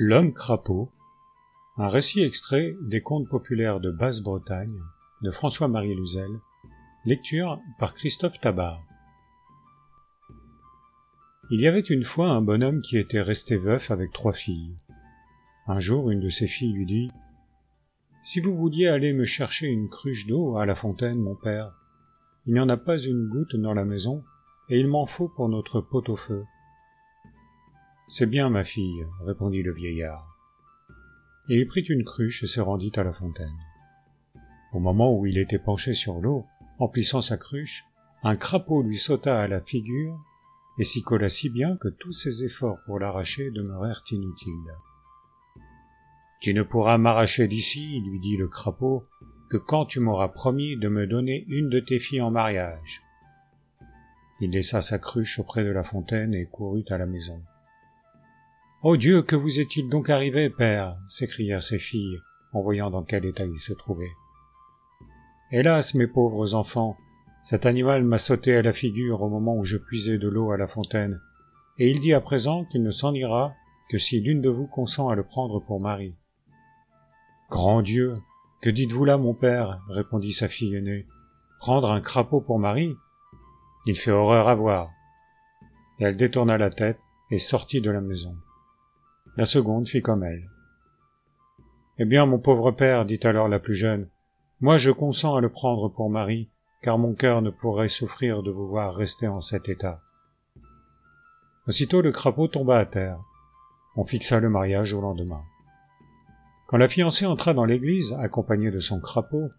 L'homme crapaud, un récit extrait des contes populaires de Basse-Bretagne de François-Marie Luzel, lecture par Christophe Tabar. Il y avait une fois un bonhomme qui était resté veuf avec 3 filles. Un jour, une de ses filles lui dit « Si vous vouliez aller me chercher une cruche d'eau à la fontaine, mon père, il n'y en a pas une goutte dans la maison, et il m'en faut pour notre pot-au-feu. » « C'est bien, ma fille, » répondit le vieillard. Et il prit une cruche et se rendit à la fontaine. Au moment où il était penché sur l'eau, emplissant sa cruche, un crapaud lui sauta à la figure et s'y colla si bien que tous ses efforts pour l'arracher demeurèrent inutiles. « Tu ne pourras m'arracher d'ici, lui dit le crapaud, que quand tu m'auras promis de me donner une de tes filles en mariage. » Il laissa sa cruche auprès de la fontaine et courut à la maison. « Oh Dieu, que vous est-il donc arrivé, père » s'écrièrent ses filles, en voyant dans quel état il se trouvait. « Hélas, mes pauvres enfants, cet animal m'a sauté à la figure au moment où je puisais de l'eau à la fontaine, et il dit à présent qu'il ne s'en ira que si l'une de vous consent à le prendre pour mari. »« Grand Dieu, que dites-vous là, mon père » répondit sa fille aînée. « Prendre un crapaud pour mari ? Il fait horreur à voir. » Et elle détourna la tête et sortit de la maison. La seconde fit comme elle. « Eh bien, mon pauvre père, dit alors la plus jeune, moi je consens à le prendre pour mari, car mon cœur ne pourrait souffrir de vous voir rester en cet état. » Aussitôt le crapaud tomba à terre. On fixa le mariage au lendemain. Quand la fiancée entra dans l'église, accompagnée de son crapaud,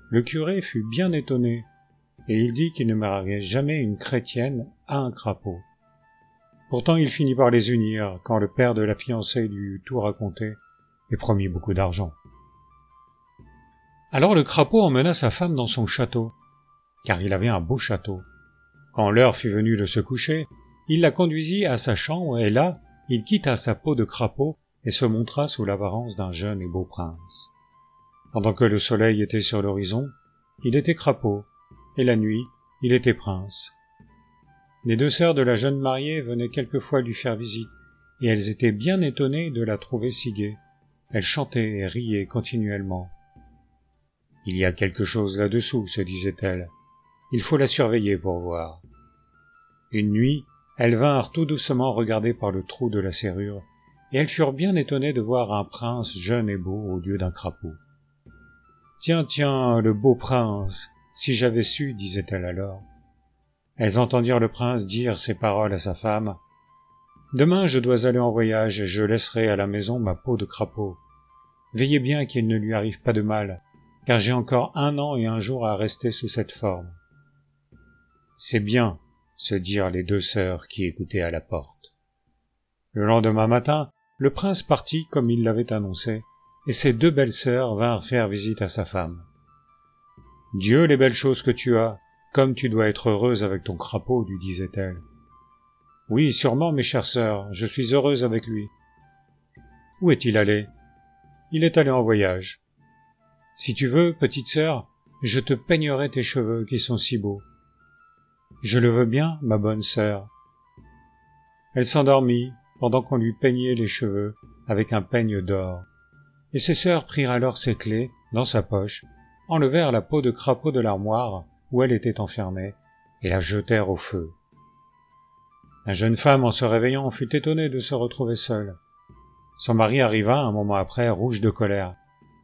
le curé fut bien étonné, et il dit qu'il ne marierait jamais une chrétienne à un crapaud. Pourtant il finit par les unir quand le père de la fiancée lui eut tout raconté et promit beaucoup d'argent. Alors le crapaud emmena sa femme dans son château, car il avait un beau château. Quand l'heure fut venue de se coucher, il la conduisit à sa chambre et là, il quitta sa peau de crapaud et se montra sous l'apparence d'un jeune et beau prince. Pendant que le soleil était sur l'horizon, il était crapaud, et la nuit, il était prince. Les 2 sœurs de la jeune mariée venaient quelquefois lui faire visite, et elles étaient bien étonnées de la trouver si gaie. Elles chantaient et riaient continuellement. « Il y a quelque chose là-dessous, » se disaient-elles. « Il faut la surveiller pour voir. » Une nuit, elles vinrent tout doucement regarder par le trou de la serrure, et elles furent bien étonnées de voir un prince jeune et beau au lieu d'un crapaud. « Tiens, tiens, le beau prince, si j'avais su, disaient-elles alors. Elles entendirent le prince dire ces paroles à sa femme. « Demain je dois aller en voyage et je laisserai à la maison ma peau de crapaud. Veillez bien qu'il ne lui arrive pas de mal, car j'ai encore 1 an et 1 jour à rester sous cette forme. »« C'est bien, » se dirent les 2 sœurs qui écoutaient à la porte. Le lendemain matin, le prince partit comme il l'avait annoncé, et ses 2 belles sœurs vinrent faire visite à sa femme. « Dieu, les belles choses que tu as, comme tu dois être heureuse avec ton crapaud, lui disait-elle. « Oui, sûrement, mes chères sœurs, je suis heureuse avec lui. »« Où est-il allé ?»« Il est allé en voyage. »« Si tu veux, petite sœur, je te peignerai tes cheveux qui sont si beaux. »« Je le veux bien, ma bonne sœur. » Elle s'endormit pendant qu'on lui peignait les cheveux avec un peigne d'or. Et ses sœurs prirent alors ses clés dans sa poche, enlevèrent la peau de crapaud de l'armoire où elle était enfermée, et la jetèrent au feu. La jeune femme, en se réveillant, fut étonnée de se retrouver seule. Son mari arriva un moment après, rouge de colère.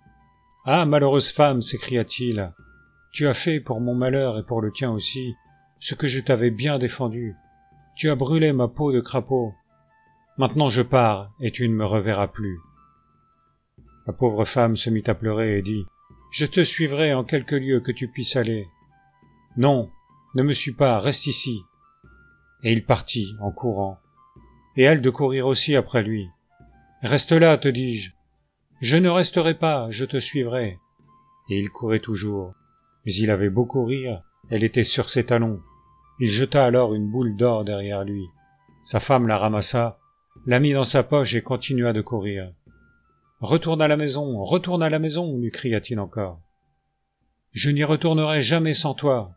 « Ah, malheureuse femme !» s'écria-t-il, « tu as fait pour mon malheur et pour le tien aussi ce que je t'avais bien défendu. Tu as brûlé ma peau de crapaud. Maintenant je pars, et tu ne me reverras plus. » La pauvre femme se mit à pleurer et dit « Je te suivrai en quelque lieu que tu puisses aller. »« Non, ne me suis pas, reste ici. » Et il partit en courant, et elle de courir aussi après lui. « Reste là, te dis-je. »« Je ne resterai pas, je te suivrai. » Et il courait toujours, mais il avait beau courir, elle était sur ses talons. Il jeta alors une boule d'or derrière lui. Sa femme la ramassa, la mit dans sa poche et continua de courir. « Retourne à la maison, lui cria-t-il encore. « Je n'y retournerai jamais sans toi. »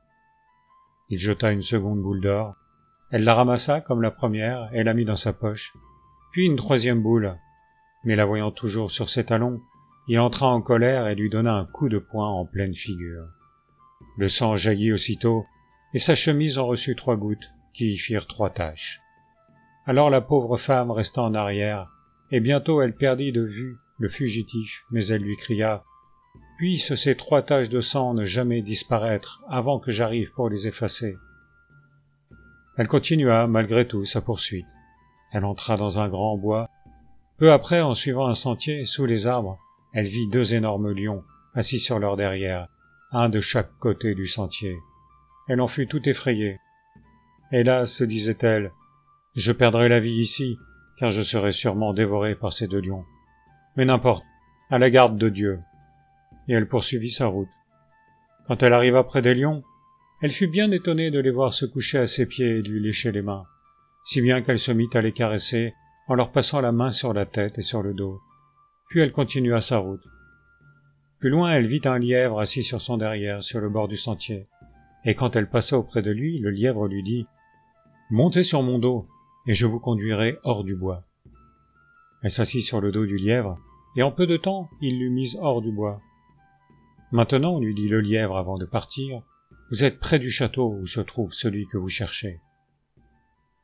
Il jeta une seconde boule d'or. Elle la ramassa comme la première et la mit dans sa poche. Puis une 3e boule. mais la voyant toujours sur ses talons, il entra en colère et lui donna un coup de poing en pleine figure. Le sang jaillit aussitôt, et sa chemise en reçut 3 gouttes, qui y firent 3 taches. Alors la pauvre femme resta en arrière, et bientôt elle perdit de vue le fugitif, mais elle lui cria « Puissent ces 3 taches de sang ne jamais disparaître avant que j'arrive pour les effacer ?» Elle continua, malgré tout, sa poursuite. Elle entra dans un grand bois. Peu après, en suivant un sentier, sous les arbres, elle vit 2 énormes lions, assis sur leur derrière, un de chaque côté du sentier. Elle en fut tout effrayée. « Hélas, se disait-elle, je perdrai la vie ici, car je serai sûrement dévorée par ces 2 lions. Mais n'importe, à la garde de Dieu. » Et elle poursuivit sa route. Quand elle arriva près des lions, elle fut bien étonnée de les voir se coucher à ses pieds et lui lécher les mains, si bien qu'elle se mit à les caresser en leur passant la main sur la tête et sur le dos. Puis elle continua sa route. Plus loin, elle vit un lièvre assis sur son derrière, sur le bord du sentier, et quand elle passa auprès de lui, le lièvre lui dit « Montez sur mon dos, et je vous conduirai hors du bois. » Elle s'assit sur le dos du lièvre, et en peu de temps, il l'eut mise hors du bois. « Maintenant, lui dit le lièvre avant de partir, vous êtes près du château où se trouve celui que vous cherchez. »«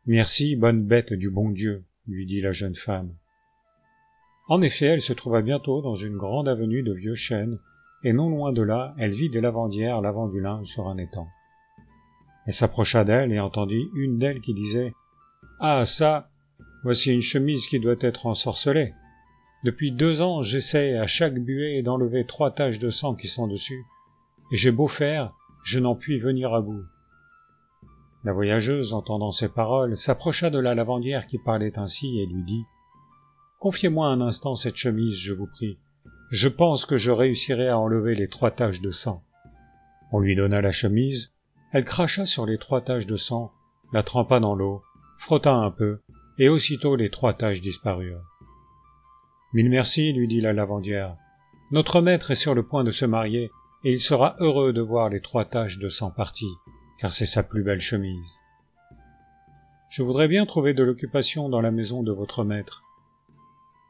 Merci, bonne bête du bon Dieu, » lui dit la jeune femme. En effet, elle se trouva bientôt dans une grande avenue de vieux chênes, et non loin de là, elle vit des lavandières lavant du linge sur un étang. Elle s'approcha d'elle et entendit une d'elles qui disait « Ah, ça, voici une chemise qui doit être ensorcelée. Depuis 2 ans, j'essaie à chaque buée d'enlever 3 taches de sang qui sont dessus, et j'ai beau faire, je n'en puis venir à bout. » La voyageuse, entendant ces paroles, s'approcha de la lavandière qui parlait ainsi et lui dit « Confiez-moi un instant cette chemise, je vous prie. Je pense que je réussirai à enlever les 3 taches de sang. » On lui donna la chemise, elle cracha sur les 3 taches de sang, la trempa dans l'eau, frotta un peu, et aussitôt les 3 taches disparurent. « Mille merci, lui dit la lavandière. Notre maître est sur le point de se marier, et il sera heureux de voir les 3 taches de sang parties, car c'est sa plus belle chemise. Je voudrais bien trouver de l'occupation dans la maison de votre maître.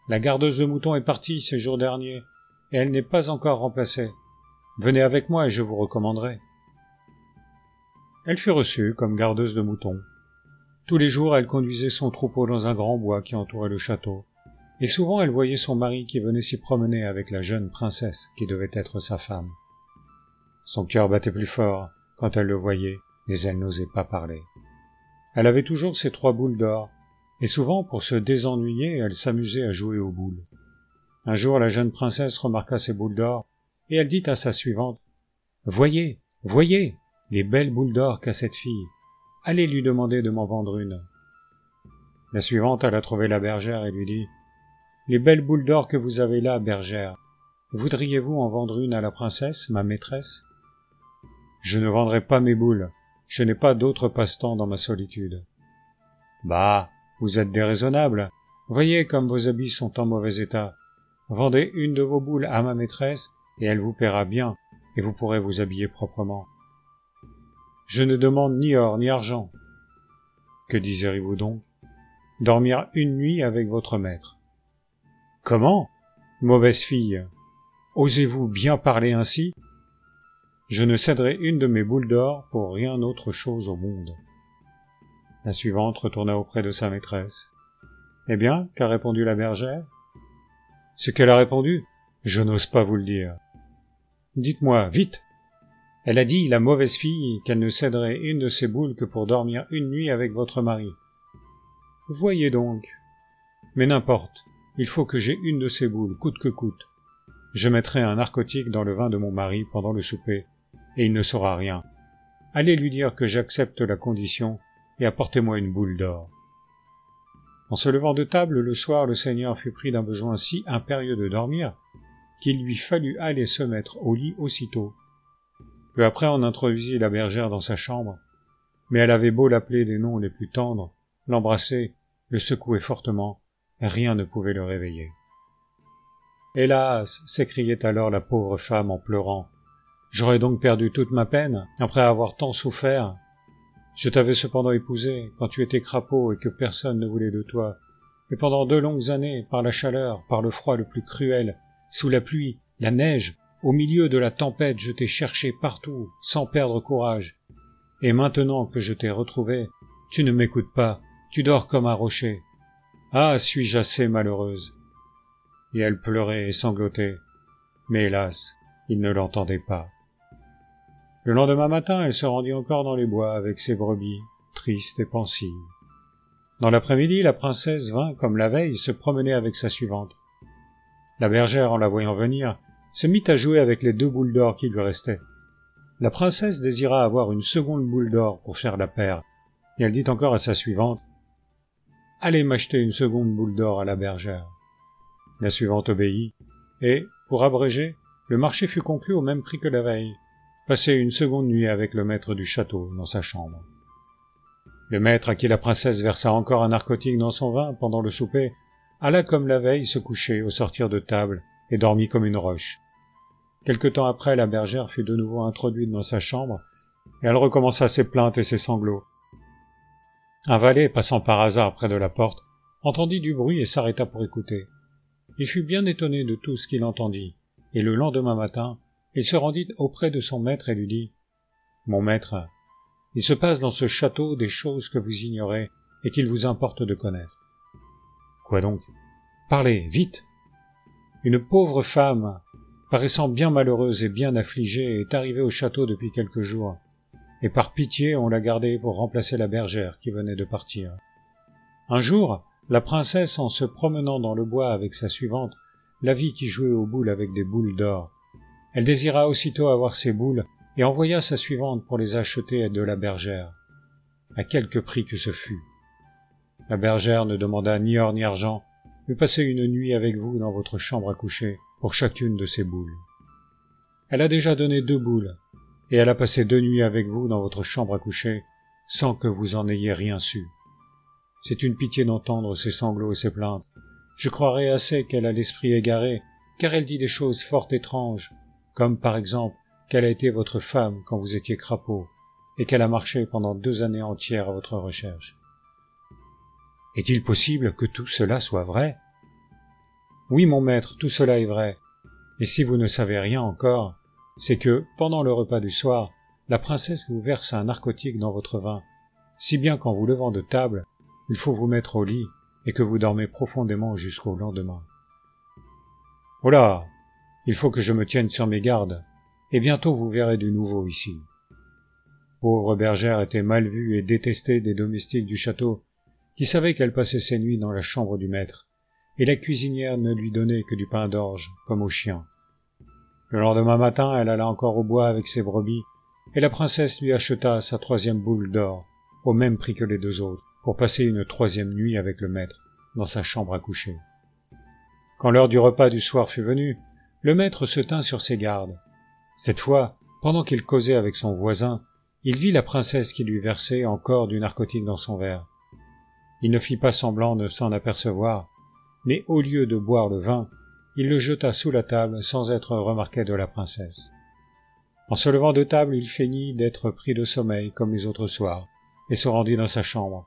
La gardeuse de moutons est partie ces jours derniers, et elle n'est pas encore remplacée. Venez avec moi et je vous recommanderai. » Elle fut reçue comme gardeuse de moutons. Tous les jours, elle conduisait son troupeau dans un grand bois qui entourait le château, et souvent elle voyait son mari qui venait s'y promener avec la jeune princesse qui devait être sa femme. Son cœur battait plus fort quand elle le voyait, mais elle n'osait pas parler. Elle avait toujours ses 3 boules d'or, et souvent, pour se désennuyer, elle s'amusait à jouer aux boules. Un jour, la jeune princesse remarqua ces boules d'or, et elle dit à sa suivante « Voyez, voyez, les belles boules d'or qu'a cette fille. Allez lui demander de m'en vendre une. » La suivante alla trouver la bergère et lui dit « Les belles boules d'or que vous avez là, bergère, voudriez-vous en vendre une à la princesse, ma maîtresse ?»« Je ne vendrai pas mes boules, je n'ai pas d'autre passe-temps dans ma solitude. »« Bah, vous êtes déraisonnable, voyez comme vos habits sont en mauvais état. Vendez une de vos boules à ma maîtresse, et elle vous paiera bien, et vous pourrez vous habiller proprement. Je ne demande ni or ni argent. Que désirez-vous donc? Dormir une nuit avec votre maître. »« Comment? Mauvaise fille! Osez-vous bien parler ainsi? Je ne céderai une de mes boules d'or pour rien autre chose au monde. » La suivante retourna auprès de sa maîtresse. « Eh bien, qu'a répondu la bergère? »« Ce qu'elle a répondu, je n'ose pas vous le dire. »« Dites-moi, vite !»« Elle a dit, la mauvaise fille, qu'elle ne céderait une de ses boules que pour dormir une nuit avec votre mari. »« Voyez donc. Mais n'importe, il faut que j'aie une de ces boules, coûte que coûte. Je mettrai un narcotique dans le vin de mon mari pendant le souper, et il ne saura rien. Allez lui dire que j'accepte la condition, et apportez-moi une boule d'or. » En se levant de table le soir, le seigneur fut pris d'un besoin si impérieux de dormir, qu'il lui fallut aller se mettre au lit aussitôt. Peu après, on introduisit la bergère dans sa chambre, mais elle avait beau l'appeler des noms les plus tendres, l'embrasser, le secouer fortement, rien ne pouvait le réveiller. « Hélas !» s'écriait alors la pauvre femme en pleurant. « J'aurais donc perdu toute ma peine, après avoir tant souffert. Je t'avais cependant épousé quand tu étais crapaud et que personne ne voulait de toi, et pendant 2 longues années, par la chaleur, par le froid le plus cruel, sous la pluie, la neige, au milieu de la tempête, je t'ai cherché partout, sans perdre courage. Et maintenant que je t'ai retrouvé, tu ne m'écoutes pas, tu dors comme un rocher. Ah, suis-je assez malheureuse ?» Et elle pleurait et sanglotait. Mais hélas, il ne l'entendait pas. Le lendemain matin, elle se rendit encore dans les bois avec ses brebis, triste et pensive. Dans l'après-midi, la princesse vint, comme la veille, se promener avec sa suivante. La bergère, en la voyant venir, se mit à jouer avec les 2 boules d'or qui lui restaient. La princesse désira avoir une seconde boule d'or pour faire la paire, et elle dit encore à sa suivante « Allez m'acheter une seconde boule d'or à la bergère. » La suivante obéit, et, pour abréger, le marché fut conclu au même prix que la veille, passer une seconde nuit avec le maître du château dans sa chambre. Le maître, à qui la princesse versa encore un narcotique dans son vin pendant le souper, alla comme la veille se coucher au sortir de table et dormit comme une roche. Quelque temps après, la bergère fut de nouveau introduite dans sa chambre, et elle recommença ses plaintes et ses sanglots. Un valet, passant par hasard près de la porte, entendit du bruit et s'arrêta pour écouter. Il fut bien étonné de tout ce qu'il entendit, et le lendemain matin, il se rendit auprès de son maître et lui dit « Mon maître, il se passe dans ce château des choses que vous ignorez et qu'il vous importe de connaître. »« Quoi donc ? Parlez, vite !» Une pauvre femme, paraissant bien malheureuse et bien affligée, est arrivée au château depuis quelques jours, et par pitié on l'a gardée pour remplacer la bergère qui venait de partir. Un jour, la princesse, en se promenant dans le bois avec sa suivante, la vit qui jouait aux boules avec des boules d'or. Elle désira aussitôt avoir ces boules et envoya sa suivante pour les acheter de la bergère, à quelque prix que ce fût. La bergère ne demanda ni or ni argent, mais passer une nuit avec vous dans votre chambre à coucher pour chacune de ces boules. Elle a déjà donné 2 boules, et elle a passé 2 nuits avec vous dans votre chambre à coucher, sans que vous en ayez rien su. C'est une pitié d'entendre ses sanglots et ses plaintes. Je croirais assez qu'elle a l'esprit égaré, car elle dit des choses fort étranges, comme par exemple qu'elle a été votre femme quand vous étiez crapaud, et qu'elle a marché pendant 2 années entières à votre recherche. Est-il possible que tout cela soit vrai ? Oui, mon maître, tout cela est vrai. Et si vous ne savez rien encore, c'est que, pendant le repas du soir, la princesse vous verse un narcotique dans votre vin, si bien qu'en vous levant de table, il faut vous mettre au lit et que vous dormez profondément jusqu'au lendemain. Oh là ! Il faut que je me tienne sur mes gardes, et bientôt vous verrez du nouveau ici. Pauvre bergère était mal vue et détestée des domestiques du château, qui savaient qu'elle passait ses nuits dans la chambre du maître, et la cuisinière ne lui donnait que du pain d'orge, comme aux chiens. Le lendemain matin, elle alla encore au bois avec ses brebis, et la princesse lui acheta sa 3e boule d'or, au même prix que les 2 autres, pour passer une 3e nuit avec le maître, dans sa chambre à coucher. Quand l'heure du repas du soir fut venue, le maître se tint sur ses gardes. Cette fois, pendant qu'il causait avec son voisin, il vit la princesse qui lui versait encore du narcotique dans son verre. Il ne fit pas semblant de s'en apercevoir, mais au lieu de boire le vin, il le jeta sous la table sans être remarqué de la princesse. En se levant de table, il feignit d'être pris de sommeil comme les autres soirs, et se rendit dans sa chambre.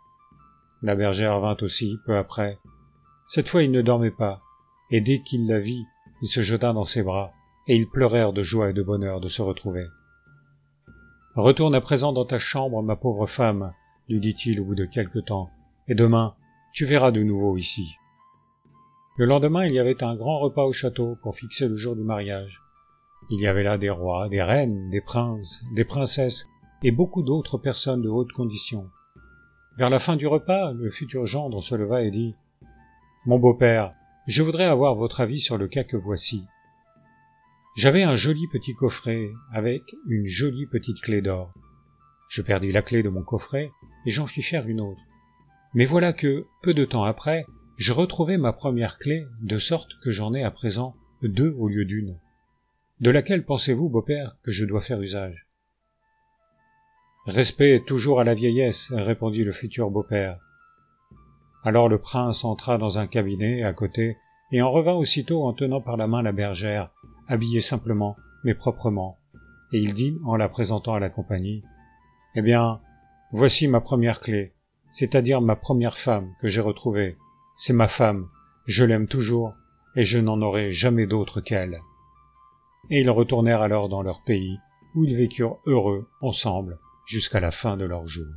La bergère vint aussi, peu après. Cette fois il ne dormait pas, et dès qu'il la vit, il se jeta dans ses bras, et ils pleurèrent de joie et de bonheur de se retrouver. « Retourne à présent dans ta chambre, ma pauvre femme, lui dit-il au bout de quelque temps, et demain, tu verras de nouveau ici. » Le lendemain, il y avait un grand repas au château pour fixer le jour du mariage. Il y avait là des rois, des reines, des princes, des princesses, et beaucoup d'autres personnes de haute condition. Vers la fin du repas, le futur gendre se leva et dit « Mon beau-père, je voudrais avoir votre avis sur le cas que voici. J'avais un joli petit coffret avec une jolie petite clé d'or. Je perdis la clé de mon coffret et j'en fis faire une autre. Mais voilà que, peu de temps après, je retrouvai ma première clé, de sorte que j'en ai à présent 2 au lieu d'1. De laquelle pensez-vous, beau-père, que je dois faire usage ? » « Respect toujours à la vieillesse, répondit le futur beau-père. Alors le prince entra dans un cabinet à côté et en revint aussitôt en tenant par la main la bergère, habillée simplement, mais proprement, et il dit, en la présentant à la compagnie, « Eh bien, voici ma première clé, c'est-à-dire ma première femme que j'ai retrouvée, C'est ma femme, je l'aime toujours, et je n'en aurai jamais d'autre qu'elle. » Et ils retournèrent alors dans leur pays, où ils vécurent heureux ensemble jusqu'à la fin de leurs jours.